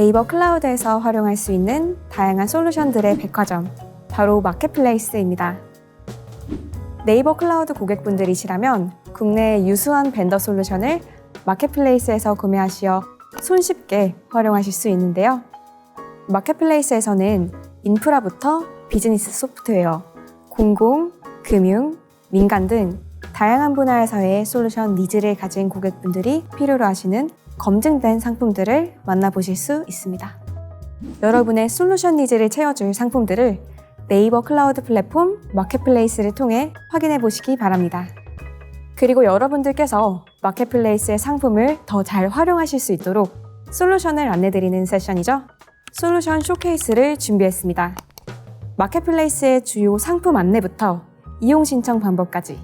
네이버 클라우드에서 활용할 수 있는 다양한 솔루션들의 백화점, 바로 마켓플레이스입니다. 네이버 클라우드 고객분들이시라면 국내의 유수한 벤더 솔루션을 마켓플레이스에서 구매하시어 손쉽게 활용하실 수 있는데요. 마켓플레이스에서는 인프라부터 비즈니스 소프트웨어, 공공, 금융, 민간 등 다양한 분야에서의 솔루션 니즈를 가진 고객분들이 필요로 하시는 검증된 상품들을 만나보실 수 있습니다. 여러분의 솔루션 니즈를 채워줄 상품들을 네이버 클라우드 플랫폼 마켓플레이스를 통해 확인해 보시기 바랍니다. 그리고 여러분들께서 마켓플레이스의 상품을 더 잘 활용하실 수 있도록 솔루션을 안내드리는 세션이죠. 솔루션 쇼케이스를 준비했습니다. 마켓플레이스의 주요 상품 안내부터 이용 신청 방법까지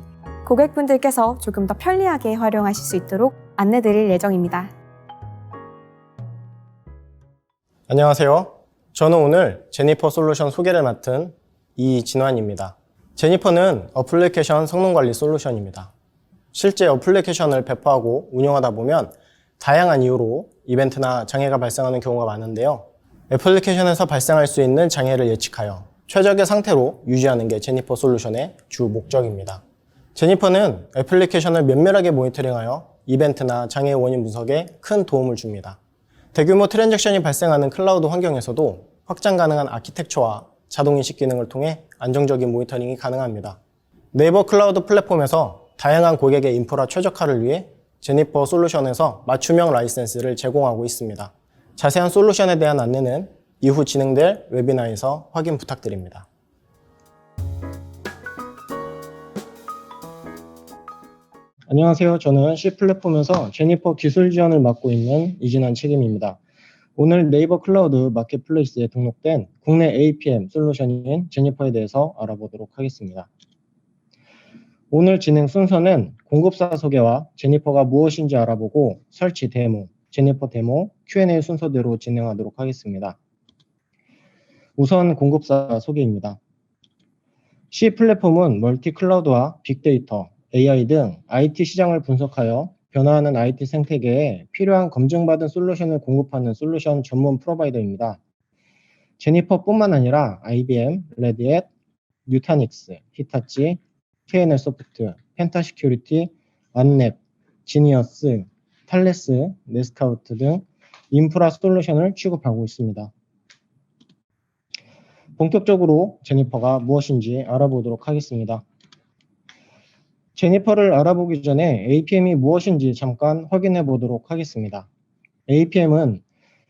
고객분들께서 조금 더 편리하게 활용하실 수 있도록 안내드릴 예정입니다. 안녕하세요. 저는 오늘 제니퍼 솔루션 소개를 맡은 이진환입니다. 제니퍼는 어플리케이션 성능관리 솔루션입니다. 실제 어플리케이션을 배포하고 운영하다 보면 다양한 이유로 이벤트나 장애가 발생하는 경우가 많은데요. 애플리케이션에서 발생할 수 있는 장애를 예측하여 최적의 상태로 유지하는 게 제니퍼 솔루션의 주 목적입니다. 제니퍼는 애플리케이션을 면밀하게 모니터링하여 이벤트나 장애의 원인 분석에 큰 도움을 줍니다. 대규모 트랜잭션이 발생하는 클라우드 환경에서도 확장 가능한 아키텍처와 자동인식 기능을 통해 안정적인 모니터링이 가능합니다. 네이버 클라우드 플랫폼에서 다양한 고객의 인프라 최적화를 위해 제니퍼 솔루션에서 맞춤형 라이센스를 제공하고 있습니다. 자세한 솔루션에 대한 안내는 이후 진행될 웨비나에서 확인 부탁드립니다. 안녕하세요. 저는 C 플랫폼에서 제니퍼 기술 지원을 맡고 있는 이진환 책임입니다. 오늘 네이버 클라우드 마켓플레이스에 등록된 국내 APM 솔루션인 제니퍼에 대해서 알아보도록 하겠습니다. 오늘 진행 순서는 공급사 소개와 제니퍼가 무엇인지 알아보고 설치 데모, 제니퍼 데모, Q&A 순서대로 진행하도록 하겠습니다. 우선 공급사 소개입니다. C 플랫폼은 멀티 클라우드와 빅데이터, AI 등 IT 시장을 분석하여 변화하는 IT 생태계에 필요한 검증받은 솔루션을 공급하는 솔루션 전문 프로바이더입니다. 제니퍼뿐만 아니라 IBM, 레드햇, 뉴타닉스, 히타치, K&L 소프트, 펜타시큐리티, 안랩, 지니어스, 탈레스, 네스카우트 등 인프라 솔루션을 취급하고 있습니다. 본격적으로 제니퍼가 무엇인지 알아보도록 하겠습니다. 제니퍼를 알아보기 전에 APM이 무엇인지 잠깐 확인해 보도록 하겠습니다. APM은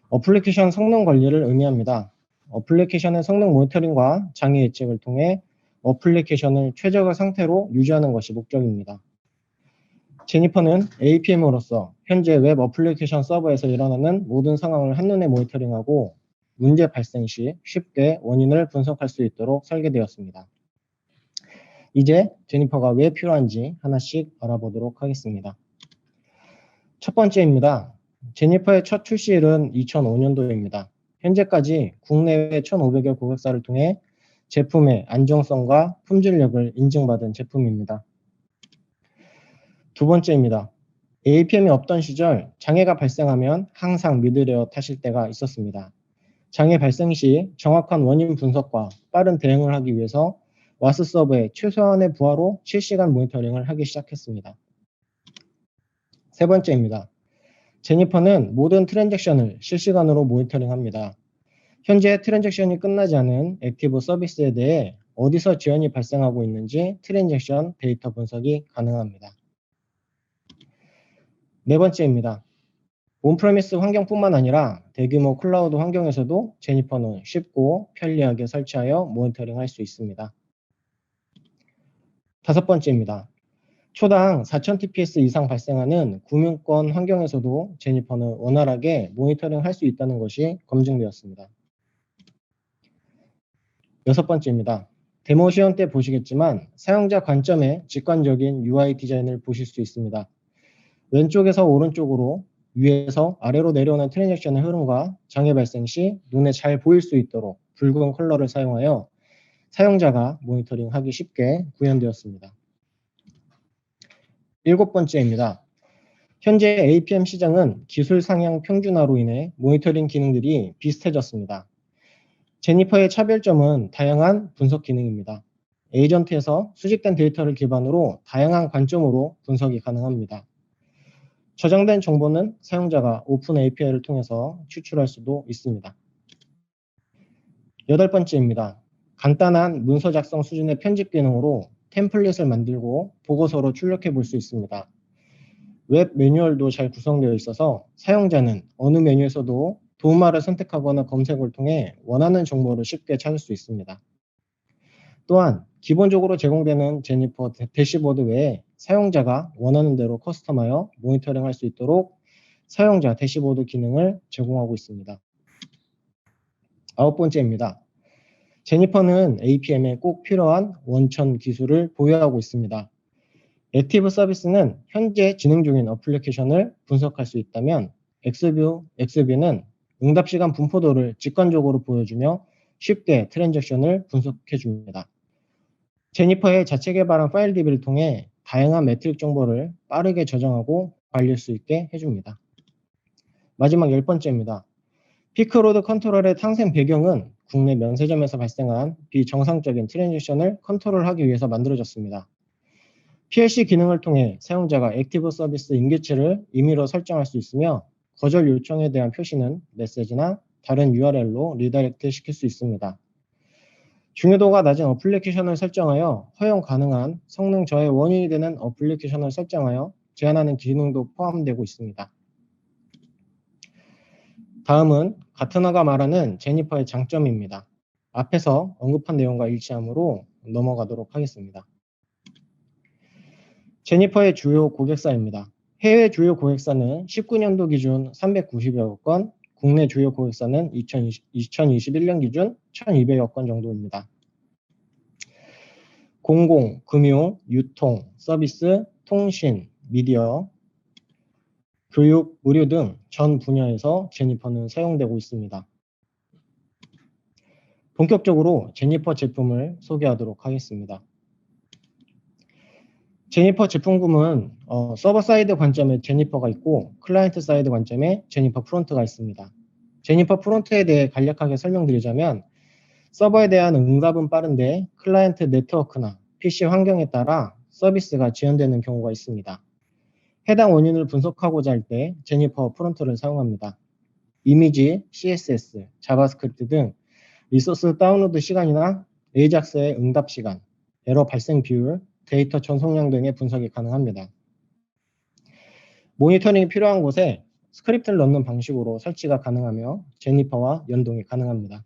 어플리케이션 성능 관리를 의미합니다. 어플리케이션의 성능 모니터링과 장애 예측을 통해 어플리케이션을 최적의 상태로 유지하는 것이 목적입니다. 제니퍼는 APM으로서 현재 웹 어플리케이션 서버에서 일어나는 모든 상황을 한눈에 모니터링하고 문제 발생 시 쉽게 원인을 분석할 수 있도록 설계되었습니다. 이제 제니퍼가 왜 필요한지 하나씩 알아보도록 하겠습니다. 첫 번째입니다. 제니퍼의 첫 출시일은 2005년도입니다. 현재까지 국내외 1,500여 고객사를 통해 제품의 안정성과 품질력을 인증받은 제품입니다. 두 번째입니다. APM이 없던 시절 장애가 발생하면 항상 미드레어 타실 때가 있었습니다. 장애 발생 시 정확한 원인 분석과 빠른 대응을 하기 위해서 와스 서버의 최소한의 부하로 실시간 모니터링을 하기 시작했습니다. 세 번째입니다. 제니퍼는 모든 트랜잭션을 실시간으로 모니터링합니다. 현재 트랜잭션이 끝나지 않은 액티브 서비스에 대해 어디서 지연이 발생하고 있는지 트랜잭션 데이터 분석이 가능합니다. 네 번째입니다. 온프레미스 환경뿐만 아니라 대규모 클라우드 환경에서도 제니퍼는 쉽고 편리하게 설치하여 모니터링할 수 있습니다. 다섯 번째입니다. 초당 4000TPS 이상 발생하는 구문권 환경에서도 제니퍼는 원활하게 모니터링할 수 있다는 것이 검증되었습니다. 여섯 번째입니다. 데모 시연 때 보시겠지만 사용자 관점의 직관적인 UI 디자인을 보실 수 있습니다. 왼쪽에서 오른쪽으로 위에서 아래로 내려오는 트랜잭션의 흐름과 장애 발생 시 눈에 잘 보일 수 있도록 붉은 컬러를 사용하여 사용자가 모니터링하기 쉽게 구현되었습니다. 일곱 번째입니다. 현재 APM 시장은 기술 상향 평준화로 인해 모니터링 기능들이 비슷해졌습니다. 제니퍼의 차별점은 다양한 분석 기능입니다. 에이전트에서 수집된 데이터를 기반으로 다양한 관점으로 분석이 가능합니다. 저장된 정보는 사용자가 오픈 API를 통해서 추출할 수도 있습니다. 8번째입니다. 간단한 문서 작성 수준의 편집 기능으로 템플릿을 만들고 보고서로 출력해 볼 수 있습니다. 웹 매뉴얼도 잘 구성되어 있어서 사용자는 어느 메뉴에서도 도움말을 선택하거나 검색을 통해 원하는 정보를 쉽게 찾을 수 있습니다. 또한 기본적으로 제공되는 제니퍼 대시보드 외에 사용자가 원하는 대로 커스텀하여 모니터링할 수 있도록 사용자 대시보드 기능을 제공하고 있습니다. 9번째입니다. 제니퍼는 APM에 꼭 필요한 원천 기술을 보유하고 있습니다. 액티브 서비스는 현재 진행 중인 어플리케이션을 분석할 수 있다면 엑스뷰는 응답 시간 분포도를 직관적으로 보여주며 쉽게 트랜잭션을 분석해 줍니다. 제니퍼의 자체 개발한 파일 DB를 통해 다양한 매트릭 정보를 빠르게 저장하고 관리할 수 있게 해줍니다. 마지막 10번째입니다. 피크로드 컨트롤의 탄생 배경은 국내 면세점에서 발생한 비정상적인 트랜지션을 컨트롤하기 위해서 만들어졌습니다. PLC 기능을 통해 사용자가 액티브 서비스 임계치를 임의로 설정할 수 있으며 거절 요청에 대한 표시는 메시지나 다른 URL로 리다이렉트 시킬 수 있습니다. 중요도가 낮은 어플리케이션을 설정하여 허용 가능한 성능 저하의 원인이 되는 어플리케이션을 설정하여 제한하는 기능도 포함되고 있습니다. 다음은 가트너가 말하는 제니퍼의 장점입니다. 앞에서 언급한 내용과 일치하므로 넘어가도록 하겠습니다. 제니퍼의 주요 고객사입니다. 해외 주요 고객사는 19년도 기준 390여 건, 국내 주요 고객사는 2021년 기준 1200여 건 정도입니다. 공공, 금융, 유통, 서비스, 통신, 미디어, 교육, 의료 등 전 분야에서 제니퍼는 사용되고 있습니다. 본격적으로 제니퍼 제품을 소개하도록 하겠습니다. 제니퍼 제품군은 서버 사이드 관점에 제니퍼가 있고 클라이언트 사이드 관점에 제니퍼 프론트가 있습니다. 제니퍼 프론트에 대해 간략하게 설명드리자면 서버에 대한 응답은 빠른데 클라이언트 네트워크나 PC 환경에 따라 서비스가 지연되는 경우가 있습니다. 해당 원인을 분석하고자 할 때 제니퍼 프론트를 사용합니다. 이미지, CSS, 자바스크립트 등 리소스 다운로드 시간이나 에이작스의 응답 시간, 에러 발생 비율, 데이터 전송량 등의 분석이 가능합니다. 모니터링이 필요한 곳에 스크립트를 넣는 방식으로 설치가 가능하며 제니퍼와 연동이 가능합니다.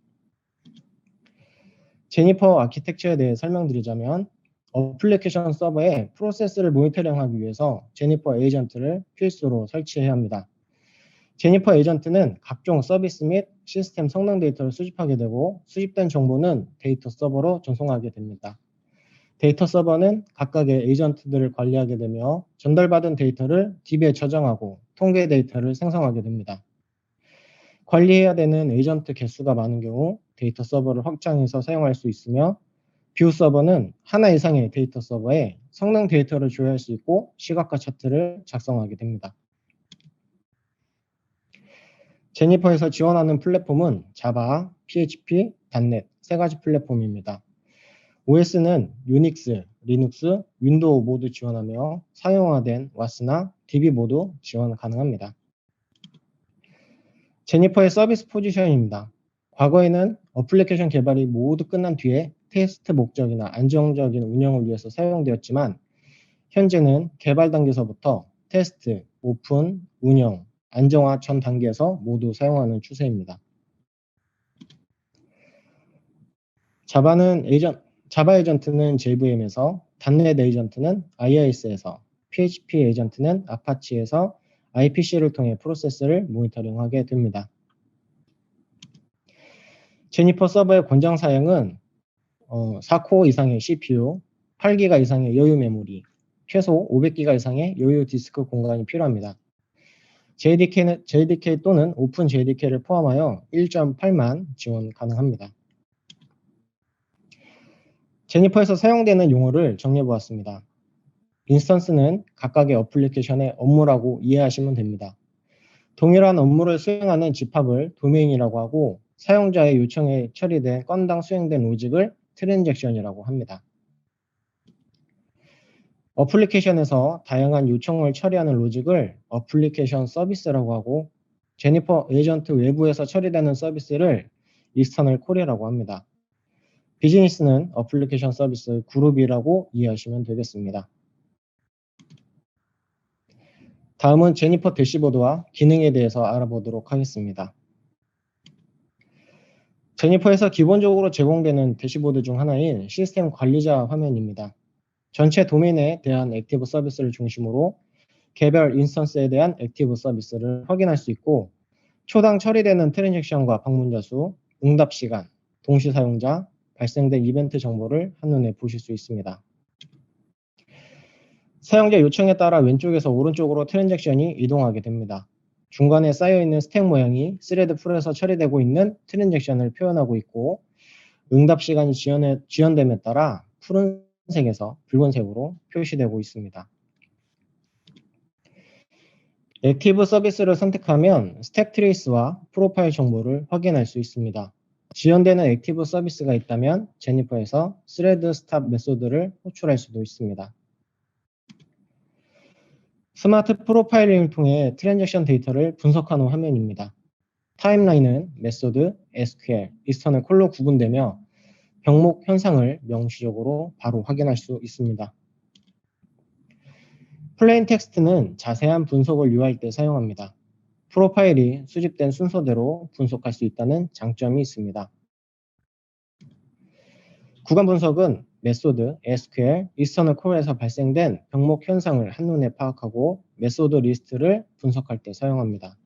제니퍼 아키텍처에 대해 설명드리자면 어플리케이션 서버에 프로세스를 모니터링하기 위해서 제니퍼 에이전트를 필수로 설치해야 합니다. 제니퍼 에이전트는 각종 서비스 및 시스템 성능 데이터를 수집하게 되고 수집된 정보는 데이터 서버로 전송하게 됩니다. 데이터 서버는 각각의 에이전트들을 관리하게 되며 전달받은 데이터를 DB에 저장하고 통계 데이터를 생성하게 됩니다. 관리해야 되는 에이전트 개수가 많은 경우 데이터 서버를 확장해서 사용할 수 있으며 뷰 서버는 하나 이상의 데이터 서버에 성능 데이터를 조회할 수 있고 시각화 차트를 작성하게 됩니다. 제니퍼에서 지원하는 플랫폼은 자바, PHP, .NET 세 가지 플랫폼입니다. OS는 유닉스, 리눅스, 윈도우 모두 지원하며 상용화된 와스나 DB 모두 지원 가능합니다. 제니퍼의 서비스 포지션입니다. 과거에는 어플리케이션 개발이 모두 끝난 뒤에 테스트 목적이나 안정적인 운영을 위해서 사용되었지만 현재는 개발 단계에서부터 테스트, 오픈, 운영, 안정화 전 단계에서 모두 사용하는 추세입니다. 자바 에이전트는 JVM에서, .NET 에이전트는 IIS에서, PHP 에이전트는 아파치에서 IPC를 통해 프로세스를 모니터링하게 됩니다. 제니퍼 서버의 권장 사양은 4코어 이상의 CPU, 8기가 이상의 여유 메모리, 최소 500기가 이상의 여유 디스크 공간이 필요합니다. JDK 또는 오픈 JDK를 포함하여 1.8만 지원 가능합니다. 제니퍼에서 사용되는 용어를 정리해 보았습니다. 인스턴스는 각각의 어플리케이션의 업무라고 이해하시면 됩니다. 동일한 업무를 수행하는 집합을 도메인이라고 하고 사용자의 요청에 처리된 건당 수행된 로직을 트랜잭션이라고 합니다. 어플리케이션에서 다양한 요청을 처리하는 로직을 어플리케이션 서비스라고 하고 제니퍼 에이전트 외부에서 처리되는 서비스를 익스터널 콜이라고 합니다. 비즈니스는 어플리케이션 서비스 그룹이라고 이해하시면 되겠습니다. 다음은 제니퍼 대시보드와 기능에 대해서 알아보도록 하겠습니다. 제니퍼에서 기본적으로 제공되는 대시보드 중 하나인 시스템 관리자 화면입니다. 전체 도메인에 대한 액티브 서비스를 중심으로 개별 인스턴스에 대한 액티브 서비스를 확인할 수 있고 초당 처리되는 트랜잭션과 방문자 수, 응답 시간, 동시 사용자, 발생된 이벤트 정보를 한눈에 보실 수 있습니다. 사용자 요청에 따라 왼쪽에서 오른쪽으로 트랜잭션이 이동하게 됩니다. 중간에 쌓여있는 스택 모양이 스레드 풀에서 처리되고 있는 트랜잭션을 표현하고 있고 응답 시간이 지연됨에 따라 푸른색에서 붉은색으로 표시되고 있습니다. 액티브 서비스를 선택하면 스택 트레이스와 프로파일 정보를 확인할 수 있습니다. 지연되는 액티브 서비스가 있다면 제니퍼에서 스레드 스탑 메소드를 호출할 수도 있습니다. 스마트 프로파일링을 통해 트랜잭션 데이터를 분석하는 화면입니다. 타임라인은 메소드, SQL, 익스터널 콜로 구분되며 병목 현상을 명시적으로 바로 확인할 수 있습니다. 플레인 텍스트는 자세한 분석을 요할 때 사용합니다. 프로파일이 수집된 순서대로 분석할 수 있다는 장점이 있습니다. 구간 분석은 메소드, SQL, 익스터널 콜에서 발생된 병목 현상을 한눈에 파악하고 메소드 리스트를 분석할 때 사용합니다.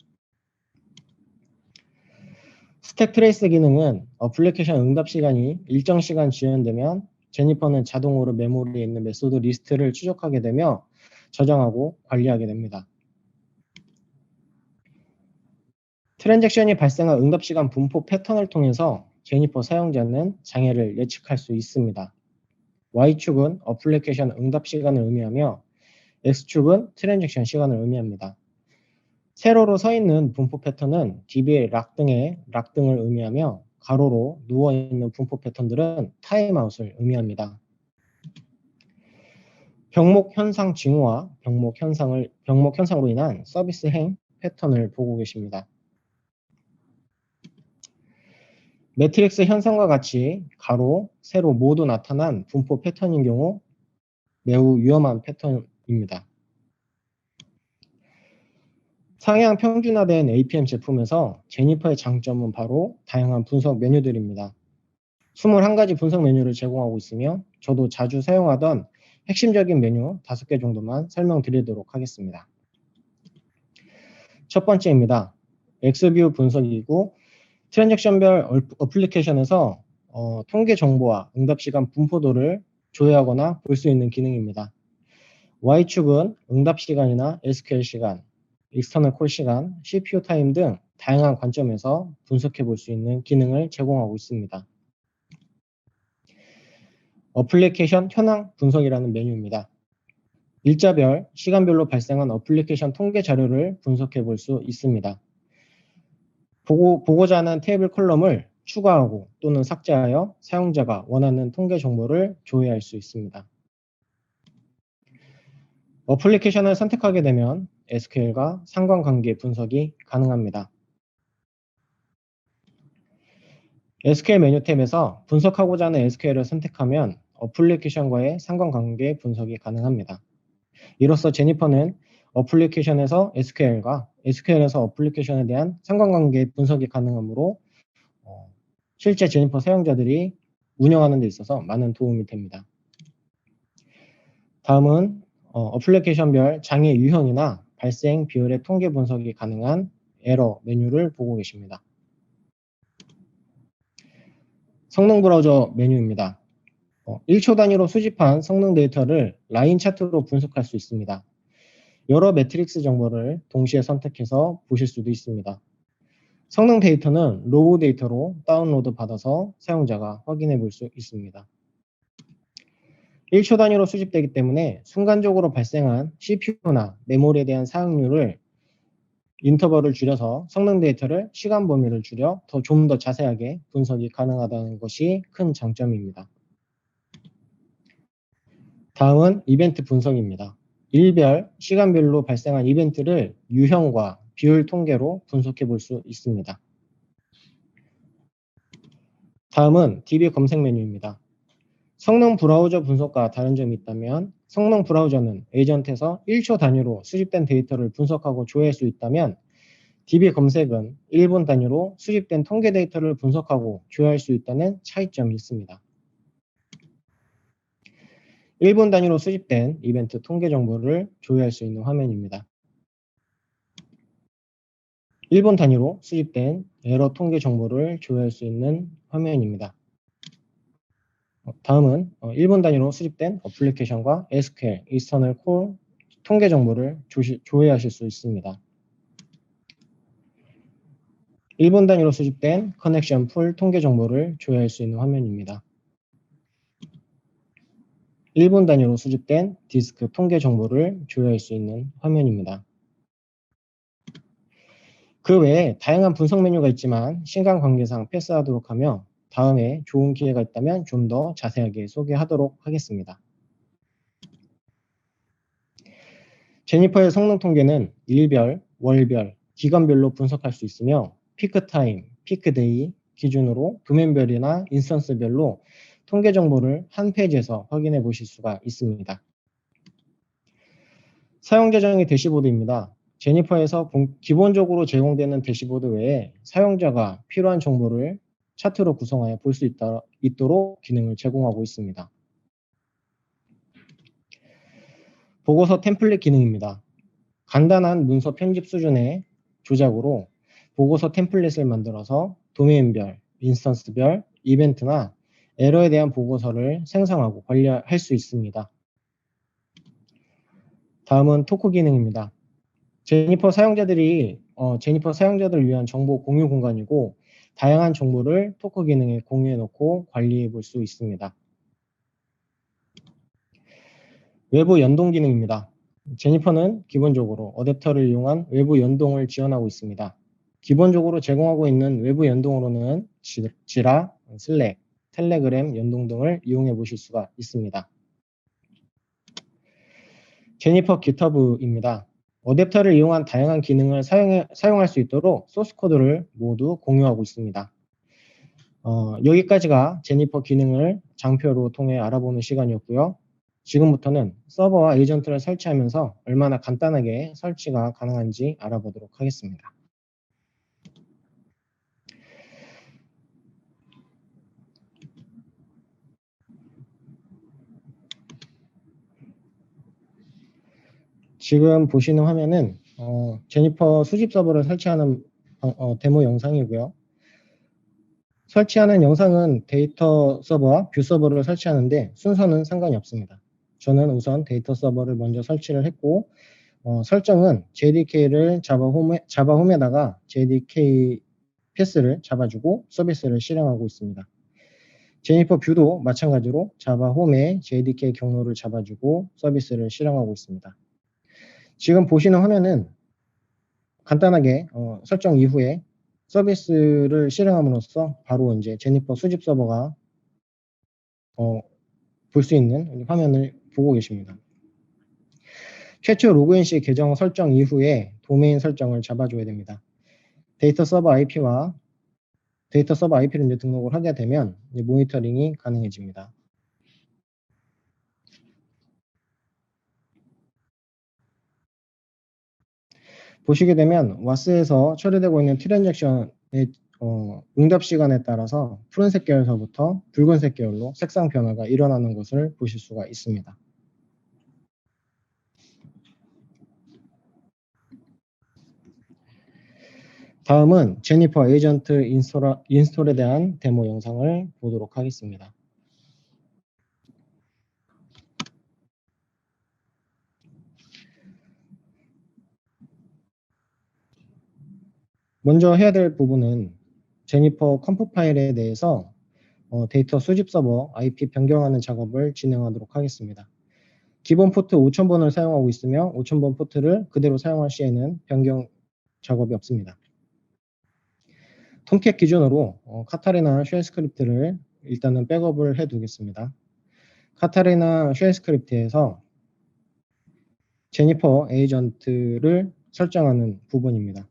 스택 트레이스 기능은 어플리케이션 응답 시간이 일정 시간 지연되면 제니퍼는 자동으로 메모리에 있는 메소드 리스트를 추적하게 되며 저장하고 관리하게 됩니다. 트랜잭션이 발생한 응답 시간 분포 패턴을 통해서 제니퍼 사용자는 장애를 예측할 수 있습니다. Y축은 어플리케이션 응답 시간을 의미하며 X축은 트랜잭션 시간을 의미합니다. 세로로 서 있는 분포 패턴은 DBA 락 등을 의미하며 가로로 누워있는 분포 패턴들은 타임아웃을 의미합니다. 병목 현상 징후와 병목 현상으로 인한 서비스 행 패턴을 보고 계십니다. 매트릭스 현상과 같이 가로, 세로 모두 나타난 분포 패턴인 경우 매우 위험한 패턴입니다. 상향 평준화된 APM 제품에서 제니퍼의 장점은 바로 다양한 분석 메뉴들입니다. 21가지 분석 메뉴를 제공하고 있으며 저도 자주 사용하던 핵심적인 메뉴 5개 정도만 설명드리도록 하겠습니다. 첫 번째입니다. 엑스뷰 분석이고 트랜잭션별 어플리케이션에서 통계 정보와 응답 시간 분포도를 조회하거나 볼 수 있는 기능입니다. Y축은 응답 시간이나 SQL 시간, 익스터널 콜 시간, CPU 타임 등 다양한 관점에서 분석해 볼 수 있는 기능을 제공하고 있습니다. 어플리케이션 현황 분석이라는 메뉴입니다. 일자별, 시간별로 발생한 어플리케이션 통계 자료를 분석해 볼 수 있습니다. 보고자 하는 테이블 컬럼을 추가하고 또는 삭제하여 사용자가 원하는 통계 정보를 조회할 수 있습니다. 어플리케이션을 선택하게 되면 SQL과 상관관계 분석이 가능합니다. SQL 메뉴 탭에서 분석하고자 하는 SQL을 선택하면 어플리케이션과의 상관관계 분석이 가능합니다. 이로써 제니퍼는 어플리케이션에서 SQL과 SQL에서 어플리케이션에 대한 상관관계 분석이 가능하므로 실제 제니퍼 사용자들이 운영하는 데 있어서 많은 도움이 됩니다. 다음은 어플리케이션별 장애 유형이나 발생 비율의 통계 분석이 가능한 에러 메뉴를 보고 계십니다. 성능 브라우저 메뉴입니다. 1초 단위로 수집한 성능 데이터를 라인 차트로 분석할 수 있습니다. 여러 매트릭스 정보를 동시에 선택해서 보실 수도 있습니다. 성능 데이터는 로우 데이터로 다운로드 받아서 사용자가 확인해 볼 수 있습니다. 1초 단위로 수집되기 때문에 순간적으로 발생한 CPU나 메모리에 대한 사용률을 인터벌을 줄여서 성능 데이터를 시간 범위를 줄여 좀 더 자세하게 분석이 가능하다는 것이 큰 장점입니다. 다음은 이벤트 분석입니다. 일별, 시간별로 발생한 이벤트를 유형과 비율 통계로 분석해 볼 수 있습니다. 다음은 DB 검색 메뉴입니다. 성능 브라우저 분석과 다른 점이 있다면 성능 브라우저는 에이전트에서 1초 단위로 수집된 데이터를 분석하고 조회할 수 있다면 DB 검색은 1분 단위로 수집된 통계 데이터를 분석하고 조회할 수 있다는 차이점이 있습니다. 1분 단위로 수집된 이벤트 통계 정보를 조회할 수 있는 화면입니다. 1분 단위로 수집된 에러 통계 정보를 조회할 수 있는 화면입니다. 다음은 1분 단위로 수집된 어플리케이션과 SQL, External Call 통계 정보를 조회하실 수 있습니다. 1분 단위로 수집된 커넥션 풀 통계 정보를 조회할 수 있는 화면입니다. 1분 단위로 수집된 디스크 통계 정보를 조회할 수 있는 화면입니다. 그 외에 다양한 분석 메뉴가 있지만 시간 관계상 패스하도록 하며 다음에 좋은 기회가 있다면 좀 더 자세하게 소개하도록 하겠습니다. 제니퍼의 성능 통계는 일별, 월별, 기간별로 분석할 수 있으며 피크 타임, 피크 데이 기준으로 도면별이나 인스턴스별로 통계 정보를 한 페이지에서 확인해 보실 수가 있습니다. 사용 계정의 대시보드입니다. 제니퍼에서 기본적으로 제공되는 대시보드 외에 사용자가 필요한 정보를 차트로 구성하여 볼 수 있도록 기능을 제공하고 있습니다. 보고서 템플릿 기능입니다. 간단한 문서 편집 수준의 조작으로 보고서 템플릿을 만들어서 도메인별, 인스턴스별, 이벤트나 에러에 대한 보고서를 생성하고 관리할 수 있습니다. 다음은 토크 기능입니다. 제니퍼 사용자들을 위한 정보 공유 공간이고 다양한 정보를 토크 기능에 공유해 놓고 관리해 볼 수 있습니다. 외부 연동 기능입니다. 제니퍼는 기본적으로 어댑터를 이용한 외부 연동을 지원하고 있습니다. 기본적으로 제공하고 있는 외부 연동으로는 지라, 슬랙, 텔레그램 연동 등을 이용해 보실 수가 있습니다. 제니퍼 GitHub입니다. 어댑터를 이용한 다양한 기능을 사용할 수 있도록 소스 코드를 모두 공유하고 있습니다. 여기까지가 제니퍼 기능을 장표로 통해 알아보는 시간이었고요. 지금부터는 서버와 에이전트를 설치하면서 얼마나 간단하게 설치가 가능한지 알아보도록 하겠습니다. 지금 보시는 화면은 제니퍼 수집 서버를 설치하는 데모 영상이고요. 설치하는 영상은 데이터 서버와 뷰 서버를 설치하는데 순서는 상관이 없습니다. 저는 우선 데이터 서버를 먼저 설치를 했고 설정은 JDK를 자바 홈에다가 JDK 패스를 잡아주고 서비스를 실행하고 있습니다. 제니퍼 뷰도 마찬가지로 자바 홈에 JDK 경로를 잡아주고 서비스를 실행하고 있습니다. 지금 보시는 화면은 간단하게 설정 이후에 서비스를 실행함으로써 바로 이제 제니퍼 수집 서버가 볼 수 있는 화면을 보고 계십니다. 최초 로그인 시 계정 설정 이후에 도메인 설정을 잡아줘야 됩니다. 데이터 서버 IP를 이제 등록을 하게 되면 이제 모니터링이 가능해집니다. 보시게 되면 와스에서 처리되고 있는 트랜잭션의 응답 시간에 따라서 푸른색 계열서부터 붉은색 계열로 색상 변화가 일어나는 것을 보실 수가 있습니다. 다음은 제니퍼 에이전트 인스톨에 대한 데모 영상을 보도록 하겠습니다. 먼저 해야 될 부분은 제니퍼 컴프 파일에 대해서 데이터 수집 서버 IP 변경하는 작업을 진행하도록 하겠습니다. 기본 포트 5000번을 사용하고 있으며 5000번 포트를 그대로 사용할 시에는 변경 작업이 없습니다. 톰캣 기준으로 카타리나 쉘 스크립트를 일단은 백업을 해두겠습니다. 카타리나 쉘 스크립트에서 제니퍼 에이전트를 설정하는 부분입니다.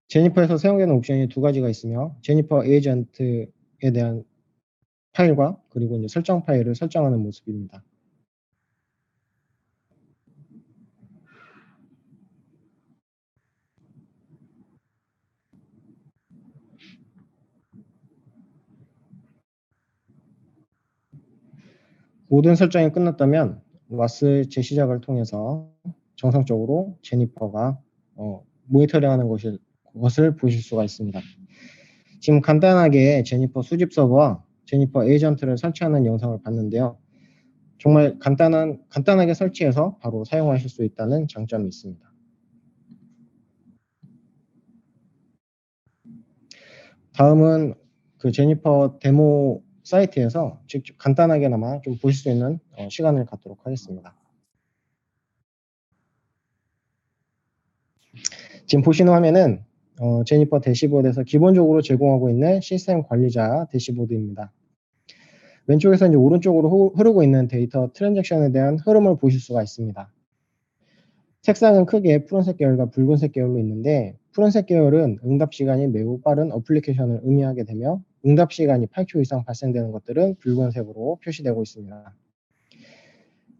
제니퍼에서 사용되는 옵션이 두 가지가 있으며 제니퍼 에이전트에 대한 파일과 그리고 이제 설정 파일을 설정하는 모습입니다. 모든 설정이 끝났다면 와스 재시작을 통해서 정상적으로 제니퍼가 모니터링하는 것을 보실 수가 있습니다. 지금 간단하게 제니퍼 수집 서버와 제니퍼 에이전트를 설치하는 영상을 봤는데요. 정말 간단하게 설치해서 바로 사용하실 수 있다는 장점이 있습니다. 다음은 그 제니퍼 데모 사이트에서 직접 간단하게나마 좀 보실 수 있는 시간을 갖도록 하겠습니다. 지금 보시는 화면은 제니퍼 대시보드에서 기본적으로 제공하고 있는 시스템 관리자 대시보드입니다. 왼쪽에서 이제 오른쪽으로 흐르고 있는 데이터 트랜잭션에 대한 흐름을 보실 수가 있습니다. 색상은 크게 푸른색 계열과 붉은색 계열로 있는데 푸른색 계열은 응답 시간이 매우 빠른 어플리케이션을 의미하게 되며 응답 시간이 8초 이상 발생되는 것들은 붉은색으로 표시되고 있습니다.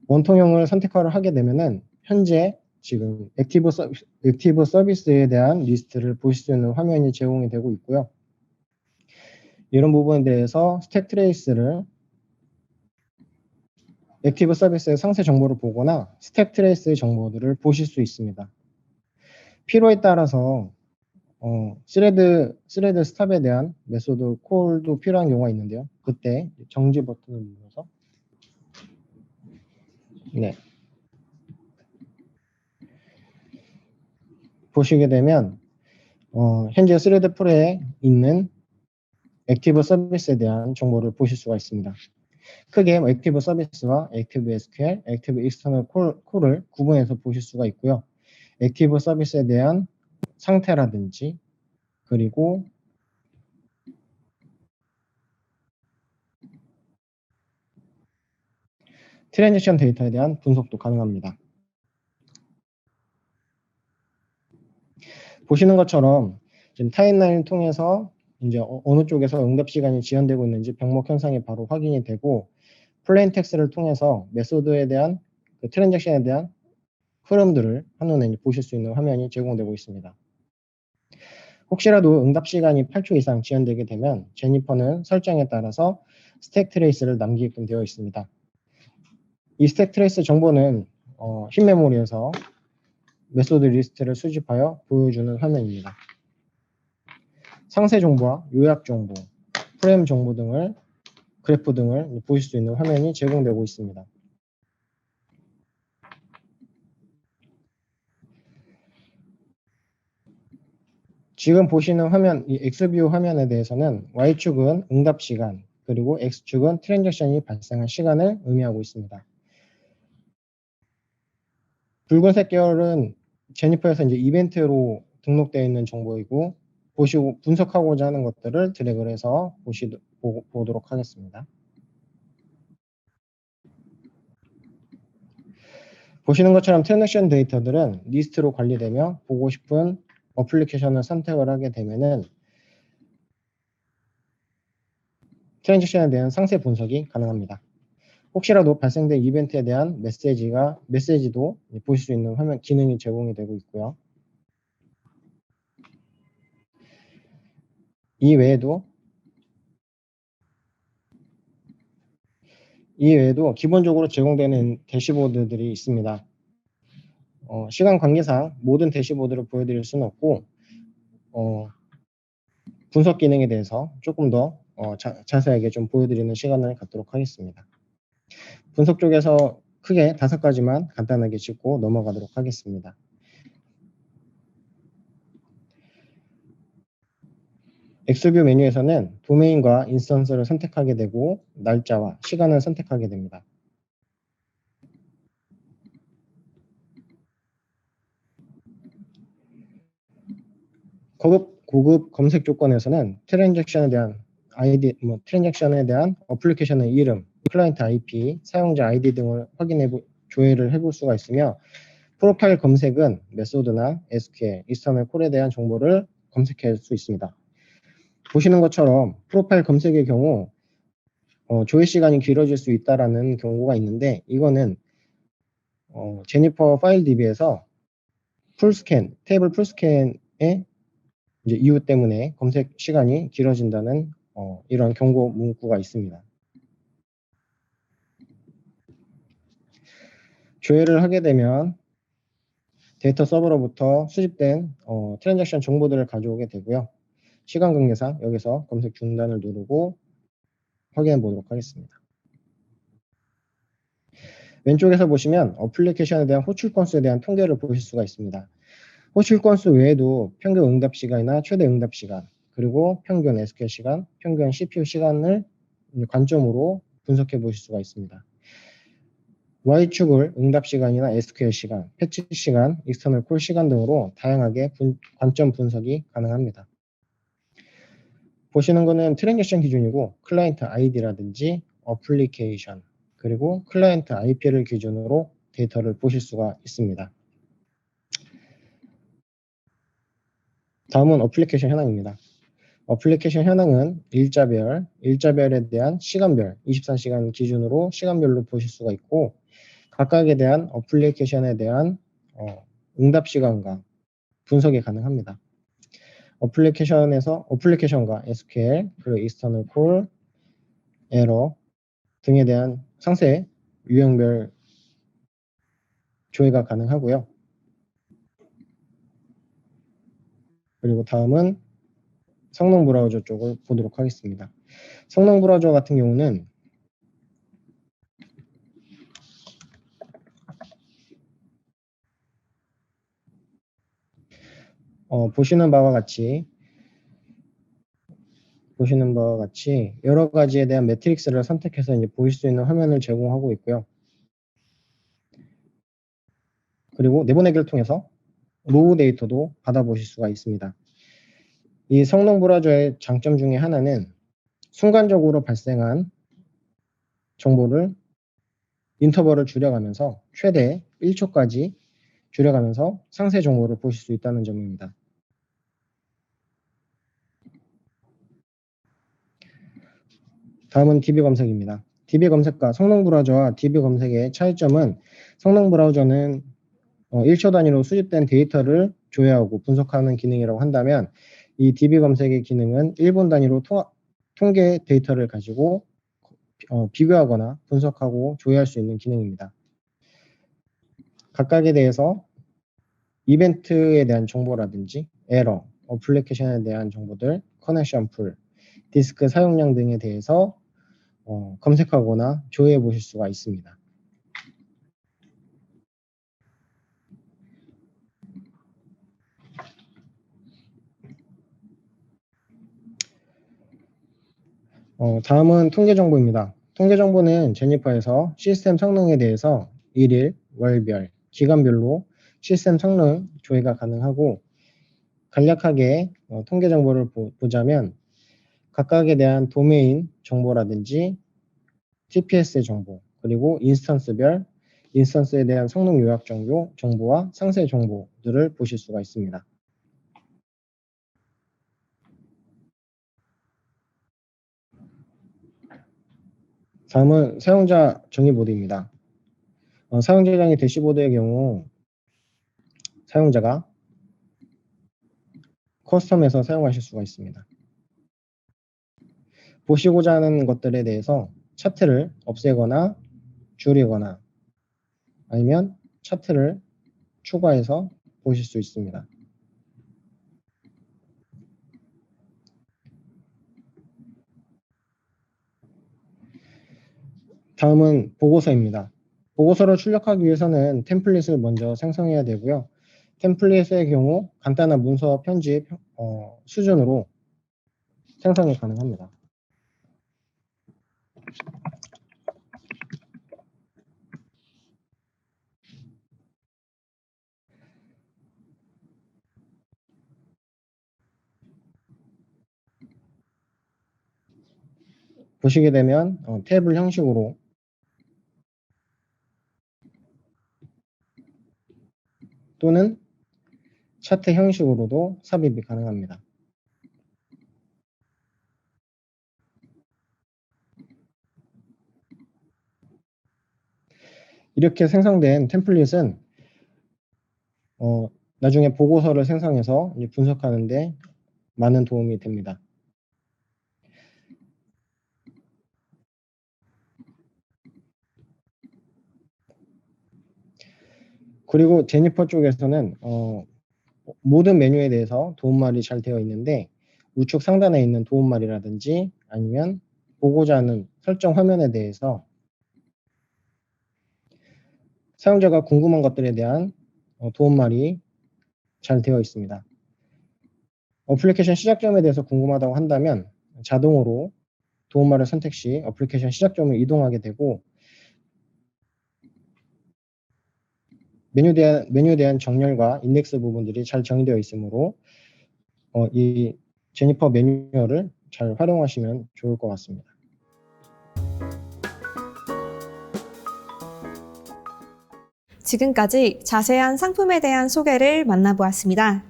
원통형을 선택을 하게 되면은 현재 지금 액티브 서비스에 대한 리스트를 보실 수 있는 화면이 제공이 되고 있고요. 이런 부분에 대해서 스택 트레이스를 액티브 서비스의 상세 정보를 보거나 스택 트레이스의 정보들을 보실 수 있습니다. 필요에 따라서 스레드 스탑에 대한 메소드 콜도 필요한 경우가 있는데요. 그때 정지 버튼을 눌러서 보시게 되면 현재 스레드 풀에 있는 액티브 서비스에 대한 정보를 보실 수가 있습니다. 크게 액티브 서비스와 액티브 SQL, 액티브 익스터널 콜을 구분해서 보실 수가 있고요. 액티브 서비스에 대한 상태라든지 그리고 트랜지션 데이터에 대한 분석도 가능합니다. 보시는 것처럼 지금 타임라인을 통해서 이제 어느 쪽에서 응답 시간이 지연되고 있는지 병목 현상이 바로 확인이 되고 플레인 텍스트를 통해서 메소드에 대한 그 트랜잭션에 대한 흐름들을 한눈에 보실 수 있는 화면이 제공되고 있습니다. 혹시라도 응답 시간이 8초 이상 지연되게 되면 제니퍼는 설정에 따라서 스택 트레이스를 남기게끔 되어 있습니다. 이 스택 트레이스 정보는 흰 메모리에서 메소드 리스트를 수집하여 보여주는 화면입니다. 상세 정보와 요약 정보, 프레임 정보 등을 그래프 등을 보실 수 있는 화면이 제공되고 있습니다. 지금 보시는 화면, 이 X뷰 화면에 대해서는 Y축은 응답 시간, 그리고 X축은 트랜잭션이 발생한 시간을 의미하고 있습니다. 붉은색 계열은 제니퍼에서 이제 이벤트로 등록되어 있는 정보이고 보시고 분석하고자 하는 것들을 드래그를 해서 보도록 하겠습니다. 보시는 것처럼 트랜잭션 데이터들은 리스트로 관리되며 보고 싶은 어플리케이션을 선택을 하게 되면은 트랜잭션에 대한 상세 분석이 가능합니다. 혹시라도 발생된 이벤트에 대한 메시지도 보실 수 있는 화면 기능이 제공이 되고 있고요. 이 외에도 기본적으로 제공되는 대시보드들이 있습니다. 시간 관계상 모든 대시보드를 보여드릴 수는 없고 분석 기능에 대해서 조금 더 자세하게 좀 보여드리는 시간을 갖도록 하겠습니다. 분석 쪽에서 크게 5가지만 간단하게 짚고 넘어가도록 하겠습니다. 엑스뷰 메뉴에서는 도메인과 인스턴스를 선택하게 되고 날짜와 시간을 선택하게 됩니다. 고급 검색 조건에서는 트랜잭션에 대한 트랜잭션에 대한 어플리케이션의 이름, 클라이언트 IP, 사용자 아이디 등을 조회를 해볼 수가 있으며 프로파일 검색은 메소드나 SQL, 익스터널 콜에 대한 정보를 검색할 수 있습니다. 보시는 것처럼 프로파일 검색의 경우 조회 시간이 길어질 수 있다라는 경고가 있는데 이거는 제니퍼 파일 DB에서 풀스캔, 테이블 풀스캔의 이제 이유 때문에 검색 시간이 길어진다는 이런 경고 문구가 있습니다. 조회를 하게 되면 데이터 서버로부터 수집된 트랜잭션 정보들을 가져오게 되고요. 시간 관계상 여기서 검색 중단을 누르고 확인해 보도록 하겠습니다. 왼쪽에서 보시면 어플리케이션에 대한 호출 건수에 대한 통계를 보실 수가 있습니다. 호출 건수 외에도 평균 응답 시간이나 최대 응답 시간, 그리고 평균 SQL 시간, 평균 CPU 시간을 관점으로 분석해 보실 수가 있습니다. Y축을 응답 시간이나 SQL 시간, 패치 시간, 익스터널 콜 시간 등으로 다양하게 관점 분석이 가능합니다. 보시는 거는 트랜잭션 기준이고 클라이언트 아이디라든지 어플리케이션 그리고 클라이언트 IP를 기준으로 데이터를 보실 수가 있습니다. 다음은 어플리케이션 현황입니다. 어플리케이션 현황은 일자별에 대한 시간별, 24시간 기준으로 시간별로 보실 수가 있고 각각에 대한 어플리케이션에 대한 응답 시간과 분석이 가능합니다. 어플리케이션과 SQL, 그리고 익스터널 콜, 에러 등에 대한 상세 유형별 조회가 가능하고요. 그리고 다음은 성능 브라우저 쪽을 보도록 하겠습니다. 성능 브라우저 같은 경우는 보시는 바와 같이 여러 가지에 대한 매트릭스를 선택해서 이제 보실 수 있는 화면을 제공하고 있고요. 그리고 내보내기를 통해서 로우 데이터도 받아보실 수가 있습니다. 이 성능 브라우저의 장점 중에 하나는 순간적으로 발생한 정보를 인터벌을 줄여가면서 최대 1초까지 줄여가면서 상세 정보를 보실 수 있다는 점입니다. 다음은 DB 검색입니다. DB 검색과 성능 브라우저와 DB 검색의 차이점은 성능 브라우저는 1초 단위로 수집된 데이터를 조회하고 분석하는 기능이라고 한다면 이 DB 검색의 기능은 1분 단위로 통계 데이터를 가지고 비교하거나 분석하고 조회할 수 있는 기능입니다. 각각에 대해서 이벤트에 대한 정보라든지 에러, 어플리케이션에 대한 정보들, 커넥션 풀, 디스크 사용량 등에 대해서 검색하거나 조회해 보실 수가 있습니다. 다음은 통계 정보입니다. 통계 정보는 제니퍼에서 시스템 성능에 대해서 일일, 월별, 기간별로 시스템 성능 조회가 가능하고 간략하게 통계 정보를 보자면 각각에 대한 도메인 정보라든지 TPS 정보, 그리고 인스턴스에 대한 성능 요약 정보와 상세 정보들을 보실 수가 있습니다. 다음은 사용자 정의 보드입니다. 사용자 정의 대시보드의 경우 사용자가 커스텀에서 사용하실 수가 있습니다. 보시고자 하는 것들에 대해서 차트를 없애거나 줄이거나 아니면 차트를 추가해서 보실 수 있습니다. 다음은 보고서입니다. 보고서를 출력하기 위해서는 템플릿을 먼저 생성해야 되고요. 템플릿의 경우 간단한 문서 편집 수준으로 생성이 가능합니다. 보시게 되면 테이블 형식으로 또는 차트 형식으로도 삽입이 가능합니다. 이렇게 생성된 템플릿은 나중에 보고서를 생성해서 분석하는 데 많은 도움이 됩니다. 그리고 제니퍼 쪽에서는 모든 메뉴에 대해서 도움말이 잘 되어 있는데 우측 상단에 있는 도움말이라든지 아니면 보고자 하는 설정 화면에 대해서 사용자가 궁금한 것들에 대한 도움말이 잘 되어 있습니다. 어플리케이션 시작점에 대해서 궁금하다고 한다면 자동으로 도움말을 선택 시 어플리케이션 시작점을 이동하게 되고 메뉴에 대한 정렬과 인덱스 부분들이 잘 정의되어 있으므로 이 제니퍼 매뉴얼을 잘 활용하시면 좋을 것 같습니다. 지금까지 자세한 상품에 대한 소개를 만나보았습니다.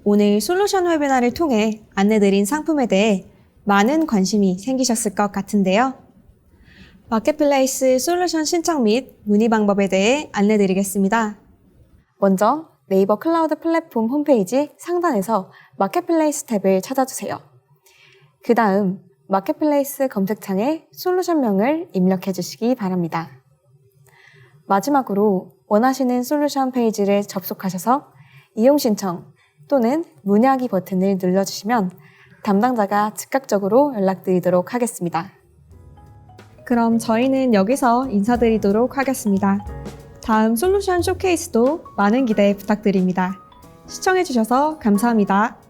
오늘 솔루션 웨비나를 통해 안내드린 상품에 대해 많은 관심이 생기셨을 것 같은데요. 마켓플레이스 솔루션 신청 및 문의 방법에 대해 안내드리겠습니다. 먼저 네이버 클라우드 플랫폼 홈페이지 상단에서 마켓플레이스 탭을 찾아주세요. 그 다음 마켓플레이스 검색창에 솔루션명을 입력해 주시기 바랍니다. 마지막으로 원하시는 솔루션 페이지를 접속하셔서 이용 신청 또는 문의하기 버튼을 눌러주시면 담당자가 즉각적으로 연락드리도록 하겠습니다. 그럼 저희는 여기서 인사드리도록 하겠습니다. 다음 솔루션 쇼케이스도 많은 기대 부탁드립니다. 시청해주셔서 감사합니다.